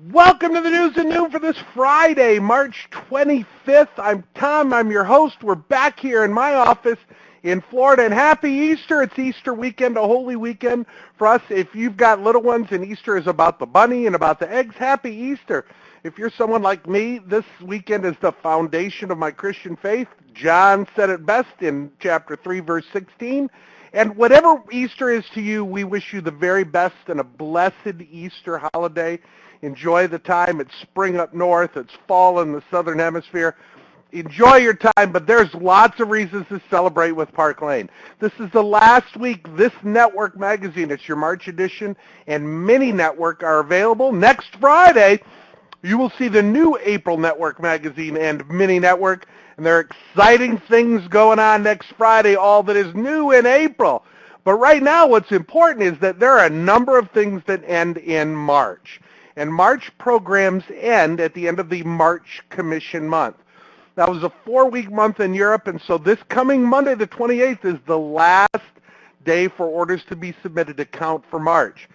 Welcome to the News and Noon for this Friday, March 25th. I'm Tom. I'm your host. We're back here in my office in Florida, and happy Easter. It's Easter weekend, a holy weekend for us. If you've got little ones and Easter is about the bunny and about the eggs, happy Easter. If you're someone like me, this weekend is the foundation of my Christian faith. John said it best in chapter 3, verse 16. And whatever Easter is to you, we wish you the very best and a blessed Easter holiday. Enjoy the time. It's spring up north. It's fall in the southern hemisphere. Enjoy your time, but there's lots of reasons to celebrate with Park Lane. This is the last week. This network magazine, it's your March edition, and Mini Network are available. Next Friday, you will see the new April Network magazine and Mini Network, and there are exciting things going on next Friday, all that is new in April. But right now, what's important is that there are a number of things that end in March. And March programs end at the end of the March Commission month. That was a 4-week month in Europe, and so this coming Monday, the 28th, is the last day for orders to be submitted to count for March.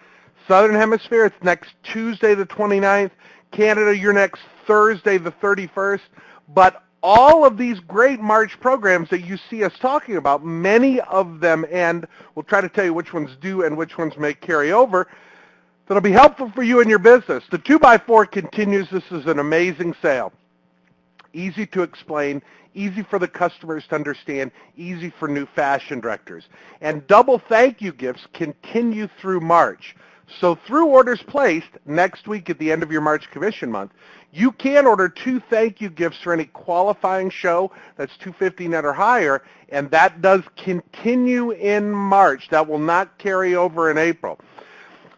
Southern Hemisphere, it's next Tuesday, the 29th. Canada, you're next Thursday, the 31st. But all of these great March programs that you see us talking about, many of them end. We'll try to tell you which ones do and which ones may carry over. That'll be helpful for you and your business. The 2x4 continues. This is an amazing sale. Easy to explain, easy for the customers to understand, easy for new fashion directors. And double thank you gifts continue through March. So through orders placed next week at the end of your March Commission month, you can order 2 thank you gifts for any qualifying show that's $250 net or higher, and that does continue in March. That will not carry over in April.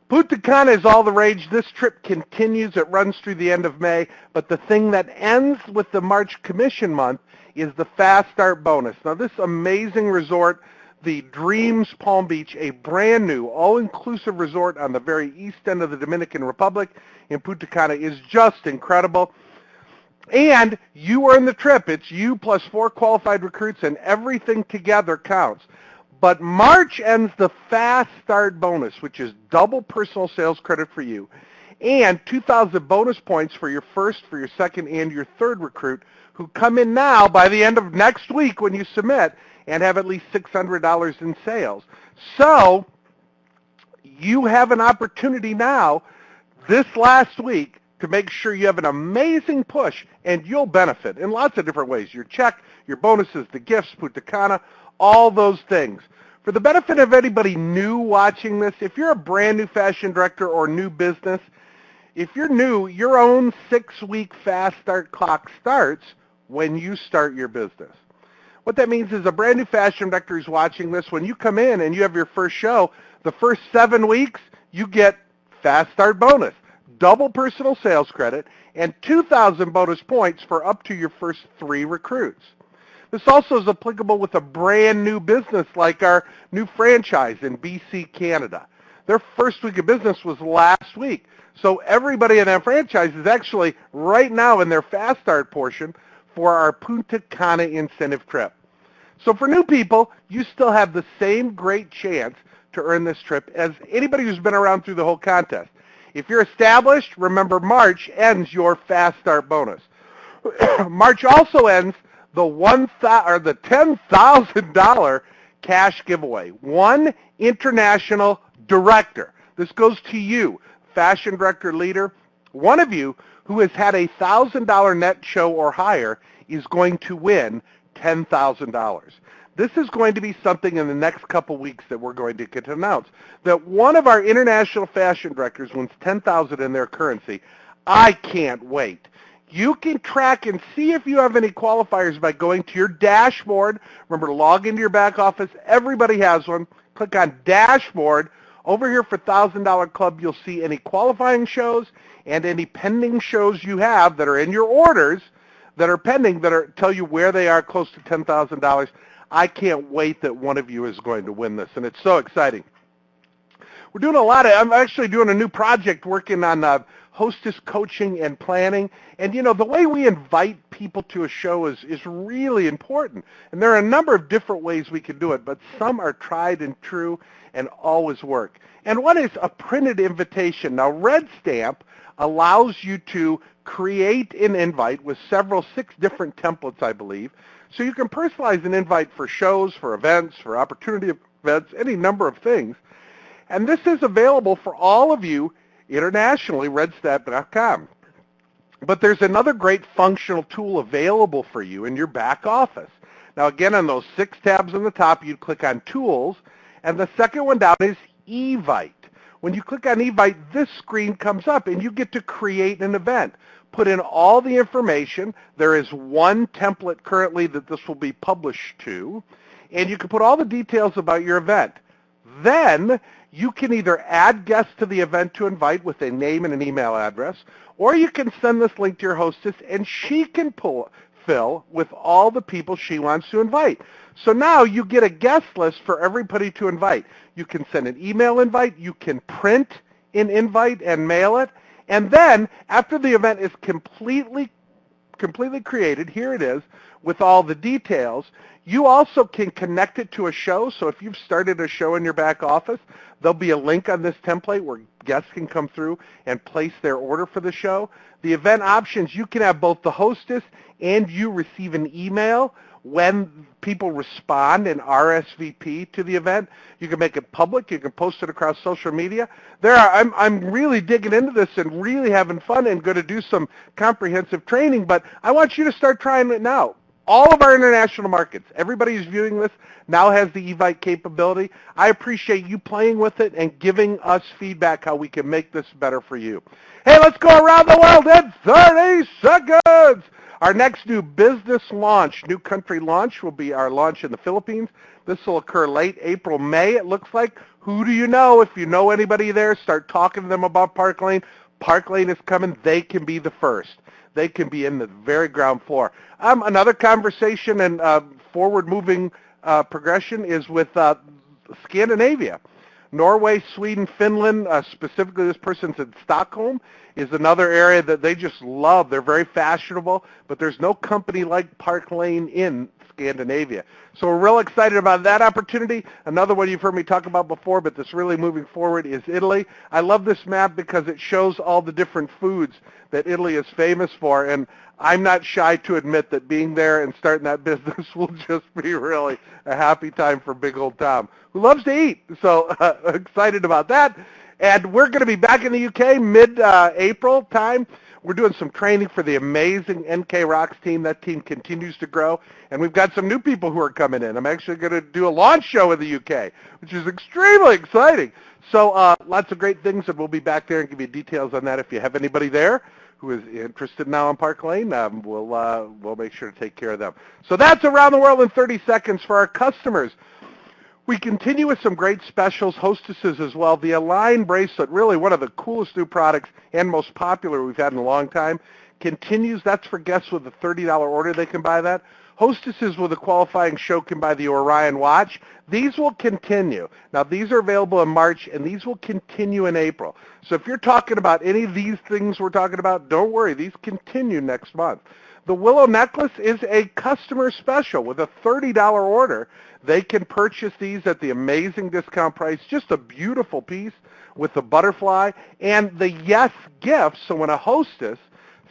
Punta Cana is all the rage. This trip continues. It runs through the end of May. But the thing that ends with the March Commission month is the Fast Start bonus. Now, this amazing resort, the Dreams Palm Beach, a brand new, all-inclusive resort on the very east end of the Dominican Republic in Punta Cana, is just incredible. And you earn the trip. It's you plus 4 qualified recruits, and everything together counts. But March ends the Fast Start bonus, which is double personal sales credit for you, and 2,000 bonus points for your first, for your second, and your third recruit who come in now by the end of next week when you submit and have at least $600 in sales. So you have an opportunity now this last week to make sure you have an amazing push, and you'll benefit in lots of different ways. Your check, your bonuses, the gifts, Punta Cana, all those things. For the benefit of anybody new watching this, if you're a brand new fashion director or new business, if you're new, your own 6-week Fast Start clock starts when you start your business. What that means is a brand new fashion director who's watching this, when you come in and you have your first show, the first 7 weeks, you get Fast Start bonus, double personal sales credit, and 2,000 bonus points for up to your first 3 recruits. This also is applicable with a brand new business like our new franchise in BC, Canada. Their first week of business was last week. So everybody in that franchise is actually right now in their Fast Start portion for our Punta Cana incentive trip. So for new people, you still have the same great chance to earn this trip as anybody who's been around through the whole contest. If you're established, remember March ends your Fast Start bonus. March also ends the $10,000 cash giveaway. One international director. This goes to you, fashion director leader. One of you who has had a $1,000 net show or higher is going to win $10,000. This is going to be something in the next couple weeks that we're going to get to announce. That one of our international fashion directors wins $10,000 in their currency. I can't wait. You can track and see if you have any qualifiers by going to your dashboard. Remember, log into your back office. Everybody has one. Click on Dashboard. Over here for $1,000 Club, you'll see any qualifying shows and any pending shows you have that are in your orders that are pending that tell you where they are close to $10,000. I can't wait that one of you is going to win this, and it's so exciting. We're doing I'm actually doing a new project working on hostess coaching and planning. And, you know, the way we invite people to a show is really important. And there are a number of different ways we can do it, but some are tried and true and always work. And one is a printed invitation. Now, Red Stamp allows you to create an invite with six different templates, I believe. So you can personalize an invite for shows, for events, for opportunity events, any number of things. And this is available for all of you internationally, redstat.com. But there's another great functional tool available for you in your back office. Now again, on those 6 tabs on the top, you click on Tools, and the second one down is Evite. When you click on Evite, this screen comes up, and you get to create an event. Put in all the information. There is one template currently that this will be published to, and you can put all the details about your event. Then you can either add guests to the event to invite with a name and an email address, or you can send this link to your hostess, and she can fill with all the people she wants to invite. So now you get a guest list for everybody to invite. You can send an email invite, you can print an invite and mail it, and then after the event is completely created, here it is, with all the details, you also can connect it to a show. So if you've started a show in your back office, there'll be a link on this template where guests can come through and place their order for the show. The event options, you can have both the hostess and you receive an email when people respond and RSVP to the event. You can make it public. You can post it across social media. I'm really digging into this and really having fun and going to do some comprehensive training, but I want you to start trying it now. All of our international markets, everybody who's viewing this now has the Evite capability. I appreciate you playing with it and giving us feedback how we can make this better for you. Hey, let's go around the world in 30 seconds. Our next new business launch, new country launch, will be our launch in the Philippines. This will occur late April, May, it looks like. Who do you know? If you know anybody there, start talking to them about Park Lane. Park Lane is coming. They can be the first. They can be in the very ground floor. Another conversation and forward-moving progression is with Scandinavia. Norway, Sweden, Finland, specifically this person's in Stockholm, is another area that they just love. They're very fashionable, but there's no company like Park Lane in Scandinavia. So we're real excited about that opportunity. Another one you've heard me talk about before, but that's really moving forward, is Italy. I love this map because it shows all the different foods that Italy is famous for, and I'm not shy to admit that being there and starting that business will just be really a happy time for big old Tom, who loves to eat. So excited about that. And we're going to be back in the UK mid-April time. We're doing some training for the amazing NK Rocks team. That team continues to grow, and we've got some new people who are coming in. I'm actually going to do a launch show in the UK, which is extremely exciting. So lots of great things, and we'll be back there and give you details on that. If you have anybody there who is interested now in Park Lane, we'll make sure to take care of them. So that's Around the World in 30 Seconds for our customers. We continue with some great specials, hostesses as well. The Align bracelet, really one of the coolest new products and most popular we've had in a long time, continues. That's for guests with a $30 order. They can buy that. Hostesses with a qualifying show can buy the Orion watch. These will continue. Now, these are available in March, and these will continue in April. So if you're talking about any of these things we're talking about, don't worry. These continue next month. The Willow necklace is a customer special. With a $30 order, they can purchase these at the amazing discount price. Just a beautiful piece with the butterfly and the yes gift. So when a hostess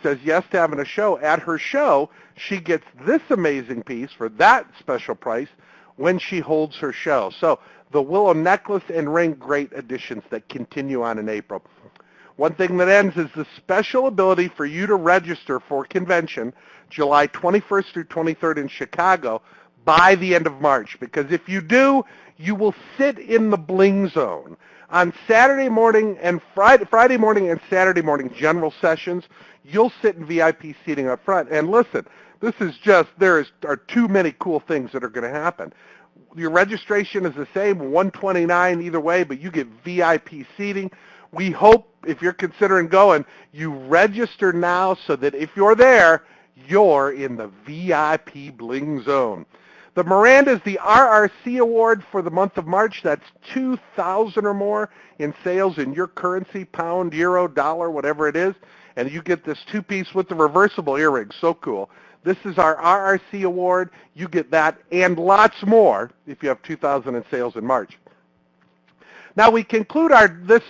says yes to having a show, at her show, she gets this amazing piece for that special price when she holds her show. So the Willow necklace and ring, great additions that continue on in April. One thing that ends is the special ability for you to register for convention July 21st through 23rd in Chicago by the end of March, because if you do, you will sit in the bling zone. On Saturday morning and Friday morning and Saturday morning general sessions, you'll sit in VIP seating up front. And listen, this is just, are too many cool things that are going to happen. Your registration is the same, $129 either way, but you get VIP seating. We hope, if you're considering going, you register now so that if you're there, you're in the VIP bling zone. The Miranda is the RRC Award for the month of March. That's 2,000 or more in sales in your currency, pound, euro, dollar, whatever it is. And you get this two-piece with the reversible earring. So cool. This is our RRC Award. You get that and lots more if you have 2,000 in sales in March. Now we conclude this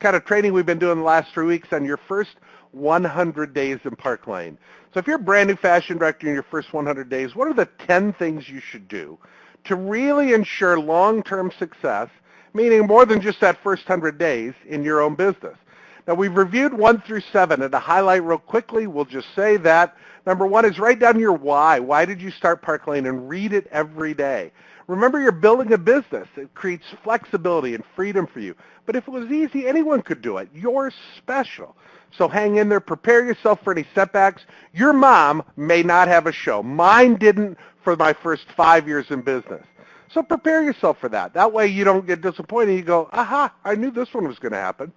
kind of training we've been doing the last 3 weeks on your first 100 days in Park Lane. So if you're a brand new fashion director in your first 100 days, what are the 10 things you should do to really ensure long-term success, meaning more than just that first 100 days in your own business? Now, we've reviewed 1 through 7, and to highlight real quickly, we'll just say that number 1 is write down your why. Why did you start Park Lane, and read it every day. Remember, you're building a business. It creates flexibility and freedom for you. But if it was easy, anyone could do it. You're special. So hang in there. Prepare yourself for any setbacks. Your mom may not have a show. Mine didn't for my first 5 years in business. So prepare yourself for that. That way you don't get disappointed. You go, aha, I knew this one was going to happen.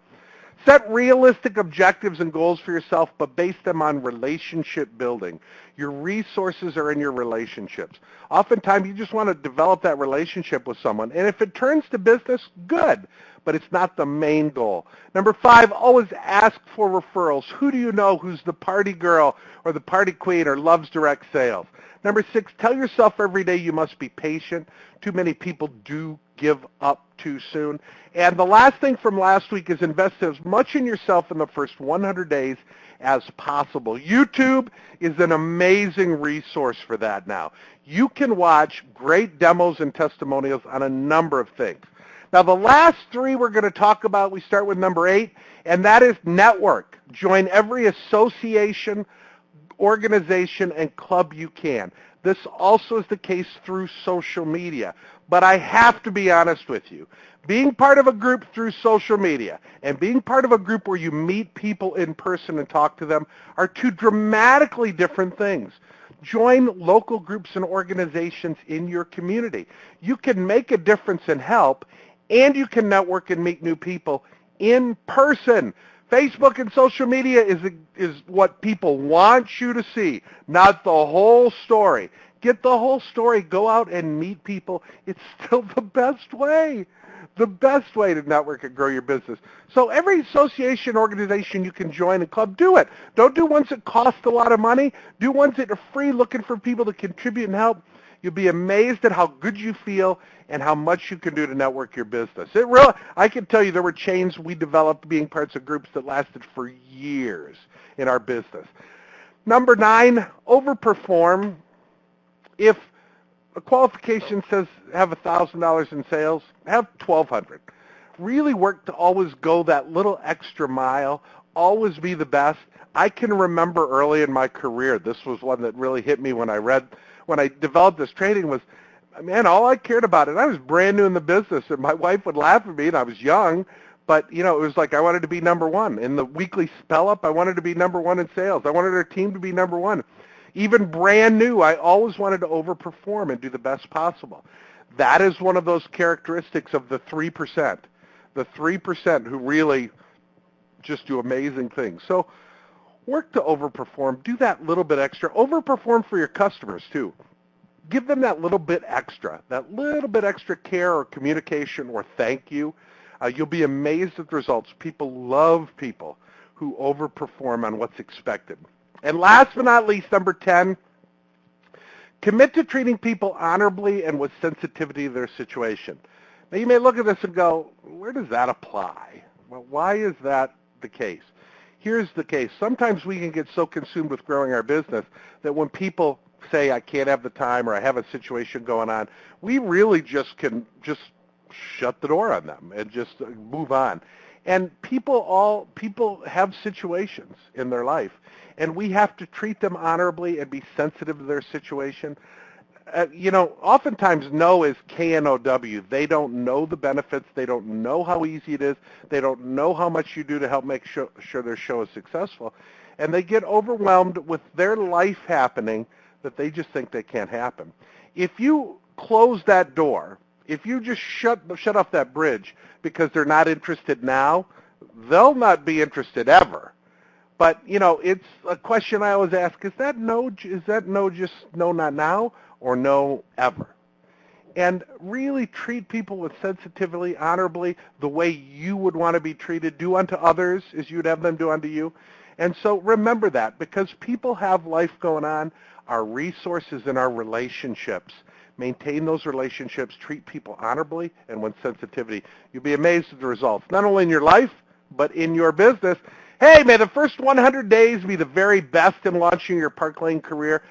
Set realistic objectives and goals for yourself, but base them on relationship building. Your resources are in your relationships. Oftentimes, you just want to develop that relationship with someone, and if it turns to business, good, but it's not the main goal. Number 5, always ask for referrals. Who do you know who's the party girl or the party queen or loves direct sales? Number 6, tell yourself every day you must be patient. Too many people do give up too soon. And the last thing from last week is invest as much in yourself in the first 100 days as possible. YouTube is an amazing resource for that now. You can watch great demos and testimonials on a number of things. Now, the last 3 we're going to talk about, we start with number 8, and that is network. Join every association, organization, and club you can. This also is the case through social media. But I have to be honest with you. Being part of a group through social media and being part of a group where you meet people in person and talk to them are 2 dramatically different things. Join local groups and organizations in your community. You can make a difference and help, and you can network and meet new people in person. Facebook and social media is what people want you to see, not the whole story. Get the whole story. Go out and meet people. It's still the best way to network and grow your business. So every association, organization you can join and club, do it. Don't do ones that cost a lot of money. Do ones that are free, looking for people to contribute and help. You'll be amazed at how good you feel and how much you can do to network your business. I can tell you there were chains we developed being parts of groups that lasted for years in our business. Number 9, overperform. If a qualification says have $1,000 in sales, have $1,200. Really work to always go that little extra mile, always be the best. I can remember early in my career, this was one that really hit me when I developed this training was, man, all I cared about, and I was brand new in the business, and my wife would laugh at me, and I was young, but, it was like I wanted to be number 1. In the weekly spell up, I wanted to be number 1 in sales. I wanted our team to be number 1. Even brand new, I always wanted to overperform and do the best possible. That is one of those characteristics of the 3%, the 3% who really just do amazing things. So work to overperform. Do that little bit extra. Overperform for your customers, too. Give them that little bit extra care or communication or thank you. You'll be amazed at the results. People love people who overperform on what's expected. And last but not least, number 10, commit to treating people honorably and with sensitivity to their situation. Now, you may look at this and go, where does that apply? Well, why is that the case? Here's the case. Sometimes we can get so consumed with growing our business that when people say, I can't have the time or I have a situation going on, we really just can shut the door on them and just move on. And people have situations in their life, and we have to treat them honorably and be sensitive to their situation. Oftentimes no is K-N-O-W. They don't know the benefits. They don't know how easy it is. They don't know how much you do to help make sure their show is successful. And they get overwhelmed with their life happening that they just think they can't happen. If you close that door, if you just shut off that bridge because they're not interested now, they'll not be interested ever. But, it's a question I always ask, is that no just no, not now, or no, ever? And really treat people with sensitivity, honorably, the way you would want to be treated. Do unto others as you'd have them do unto you. And so remember that, because people have life going on, our resources and our relationships. Maintain those relationships, treat people honorably and with sensitivity. You'll be amazed at the results, not only in your life, but in your business. Hey, may the first 100 days be the very best in launching your Park Lane career.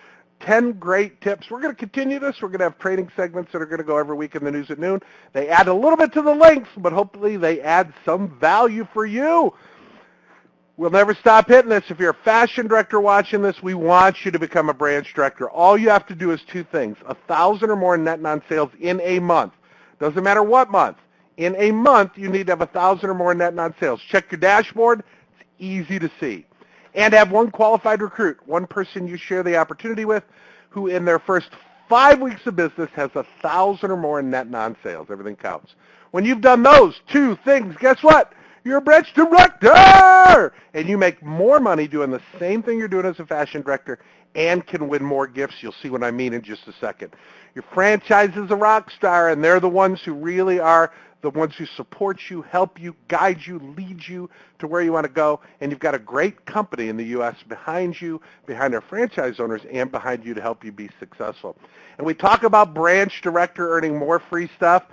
10 great tips. We're going to continue this. We're going to have training segments that are going to go every week in the news at noon. They add a little bit to the links, but hopefully they add some value for you. We'll never stop hitting this. If you're a fashion director watching this, we want you to become a branch director. All you have to do is two things: 1,000 or more net non-sales in a month. Doesn't matter what month. In a month, you need to have 1,000 or more net non-sales. Check your dashboard. It's easy to see. And have one qualified recruit, one person you share the opportunity with, who in their first 5 weeks of business has 1,000 or more in net non-sales. Everything counts. When you've done those two things, guess what? You're a branch director! And you make more money doing the same thing you're doing as a fashion director and can win more gifts. You'll see what I mean in just a second. Your franchise is a rock star, and they're the ones who really are the ones who support you, help you, guide you, lead you to where you want to go. And you've got a great company in the U.S. behind you, behind our franchise owners, and behind you to help you be successful. And we talk about branch director earning more free stuff.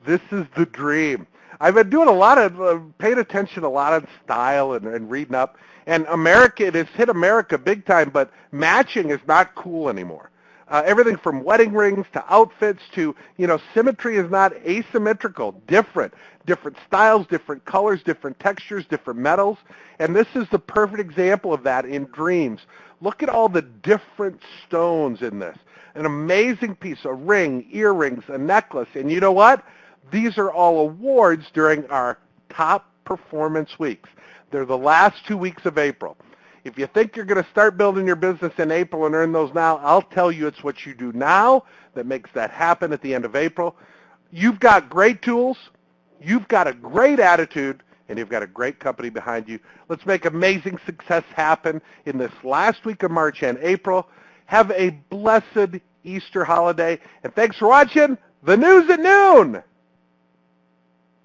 This is the dream. I've been doing a lot of, paying attention a lot on style and reading up. And America, it has hit America big time, but matching is not cool anymore. Everything from wedding rings to outfits to, symmetry is not asymmetrical, different styles, different colors, different textures, different metals. And this is the perfect example of that in Dreams. Look at all the different stones in this. An amazing piece, a ring, earrings, a necklace. And you know what? These are all awards during our top performance weeks. They're the last 2 weeks of April. If you think you're going to start building your business in April and earn those now, I'll tell you it's what you do now that makes that happen at the end of April. You've got great tools, you've got a great attitude, and you've got a great company behind you. Let's make amazing success happen in this last week of March and April. Have a blessed Easter holiday, and thanks for watching The News at Noon.